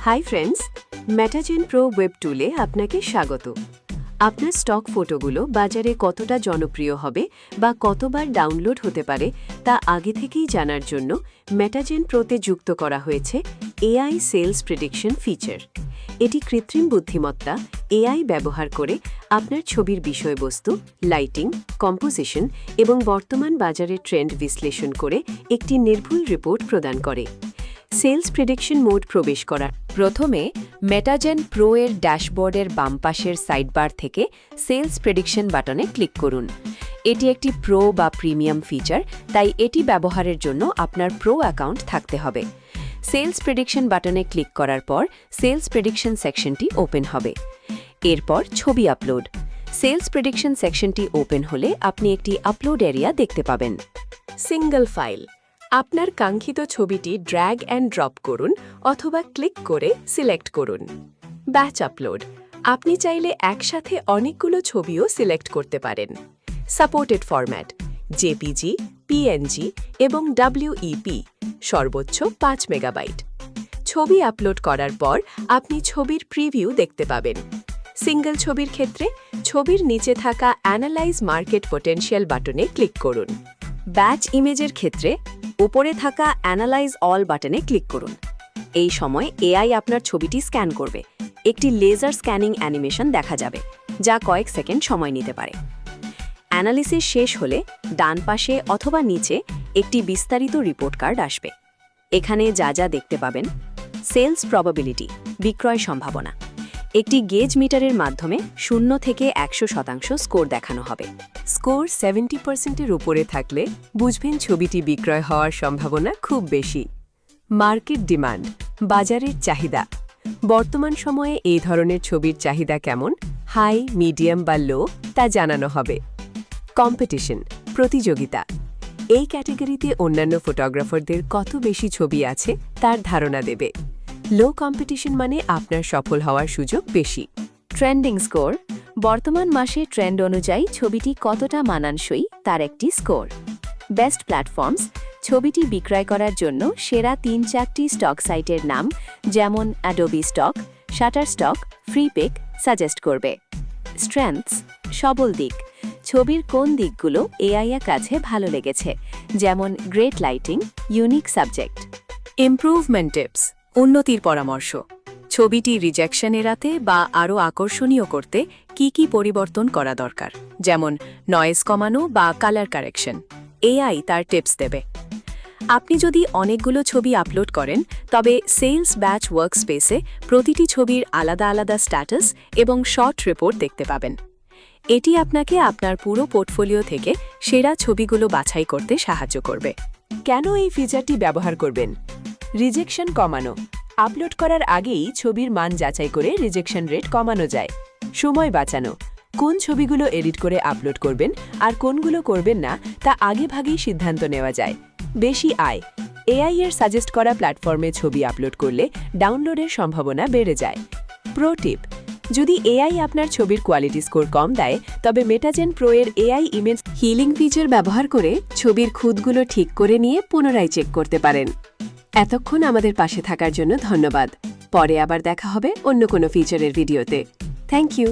Hi friends, মেটাজেন pro web টুলে আপনাকে স্বাগত। আপনার স্টক ফটোগুলো বাজারে কতটা জনপ্রিয় হবে বা কতবার ডাউনলোড হতে পারে তা আগে থেকেই জানার জন্য মেটাজেন প্রোতে যুক্ত করা হয়েছে এআই সেলস প্রেডিকশন ফিচার। এটি কৃত্রিম বুদ্ধিমত্তা এআই ব্যবহার করে আপনার ছবির বিষয়বস্তু, লাইটিং, কম্পোজিশন এবং বর্তমান বাজারের ট্রেন্ড বিশ্লেষণ করে একটি নির্ভুল রিপোর্ট প্রদান করে। সেলস প্রেডিকশন মোড প্রবেশ করার প্রথমে মেটাজেন প্রো এর ড্যাশবোর্ডের বাম পাশের সাইডবার থেকে সেলস প্রেডিকশন বাটনে ক্লিক করুন। এটি একটি প্রো বা প্রিমিয়াম ফিচার, তাই এটি ব্যবহারের জন্য আপনার প্রো অ্যাকাউন্ট থাকতে হবে। সেলস প্রেডিকশন বাটনে ক্লিক করার পর সেলস প্রেডিকশন সেকশনটি ওপেন হবে। এরপর ছবি আপলোড। সেলস প্রেডিকশন সেকশনটি ওপেন হলে আপনি একটি আপলোড এরিয়া দেখতে পাবেন। Single file. আপনার কাঙ্ক্ষিত ছবিটি ড্র্যাগ অ্যান্ড ড্রপ করুন অথবা ক্লিক করে সিলেক্ট করুন। Batch upload. আপনি চাইলে একসাথে অনেকগুলো ছবিও সিলেক্ট করতে পারেন। সাপোর্টেড ফরম্যাট: জেপিজি, পিএনজি এবং ডাব্লিউইপি, সর্বোচ্চ 5 মেগাবাইট। ছবি আপলোড করার পর আপনি ছবির প্রিভিউ দেখতে পাবেন। সিঙ্গল ছবির ক্ষেত্রে ছবির নিচে থাকা অ্যানালাইজ মার্কেট পোটেনশিয়াল বাটনে ক্লিক করুন। ব্যাচ ইমেজের ক্ষেত্রে উপরে থাকা অ্যানালাইজ অল বাটনে ক্লিক করুন। এই সময় এআই আপনার ছবিটি স্ক্যান করবে। একটি লেজার স্ক্যানিং অ্যানিমেশন দেখা যাবে, যা কয়েক সেকেন্ড সময় নিতে পারে। অ্যানালিসিস শেষ হলে ডান পাশে অথবা নিচে একটি বিস্তারিত রিপোর্ট কার্ড আসবে। এখানে যা যা দেখতে পাবেন: সেলস প্রবাবিলিটি, বিক্রয় সম্ভাবনা। একটি গেজ মিটারের মাধ্যমে 0 থেকে 100% স্কোর দেখানো হবে। স্কোর 70%-এর উপরে থাকলে বুঝবেন ছবিটি বিক্রয় হওয়ার সম্ভাবনা খুব বেশি। মার্কেট ডিমান্ড, বাজারের চাহিদা। বর্তমান সময়ে এই ধরনের ছবির চাহিদা কেমন, হাই, মিডিয়াম বা লো, তা জানানো হবে। কম্পিটিশন, প্রতিযোগিতা। এই ক্যাটেগরিতে অন্যান্য ফটোগ্রাফারদের কত বেশি ছবি আছে তার ধারণা দেবে। লো কম্পিটিশন মানে আপনার সফল হওয়ার সুযোগ বেশি। ট্রেন্ডিং স্কোর, বর্তমান মাসে ট্রেন্ড অনুযায়ী ছবিটি কতটা মানানসই তার একটি স্কোর। বেস্ট প্ল্যাটফর্মস, ছবিটি বিক্রয় করার জন্য সেরা 3-4টি স্টক সাইটের নাম, যেমন Adobe stock, Shutterstock, Freepik suggest করবে। স্ট্রেংথস, সবল দিক। ছবির কোন দিকগুলো এআই এর কাছে ভালো লেগেছে, যেমন great lighting, unique subject. Improvement tips, উন্নতির পরামর্শ। ছবিটি রিজেকশন এড়াতে বা আরও আকর্ষণীয় করতে কি কি পরিবর্তন করা দরকার, যেমন নয়েজ কমানো বা কালার কারেকশন। এআই তার টিপস দেবে। আপনি যদি অনেকগুলো ছবি আপলোড করেন, তবে সেলস ব্যাচ ওয়ার্কস্পেসে প্রতিটি ছবির আলাদা আলাদা স্ট্যাটাস এবং শর্ট রিপোর্ট দেখতে পাবেন। এটি আপনাকে আপনার পুরো পোর্টফোলিও থেকে সেরা ছবিগুলো বাছাই করতে সাহায্য করবে। কেন এই ফিচারটি ব্যবহার করবেন? রিজেকশন কমানো। আপলোড করার আগেই ছবির মান যাচাই করে রিজেকশন রেট কমানো যায়। সময় বাঁচানো। কোন ছবিগুলো এডিট করে আপলোড করবেন আর কোনগুলো করবেন না তা আগেভাগেই সিদ্ধান্ত নেওয়া যায়। বেশি আয়। এআই এর সাজেস্ট করা প্ল্যাটফর্মে ছবি আপলোড করলে ডাউনলোডের সম্ভাবনা বেড়ে যায়। প্রো টিপ: যদি এআই আপনার ছবির কোয়ালিটি স্কোর কম দেয়, তবে মেটাজেন প্রো এর এআই ইমেজ হিলিং ফিচার ব্যবহার করে ছবির খুঁতগুলো ঠিক করে নিয়ে পুনরায় চেক করতে পারেন। এতক্ষণ আমাদের পাশে থাকার জন্য ধন্যবাদ। পরে আবার দেখা হবে অন্য কোনো ফিচারের ভিডিওতে। Thank you.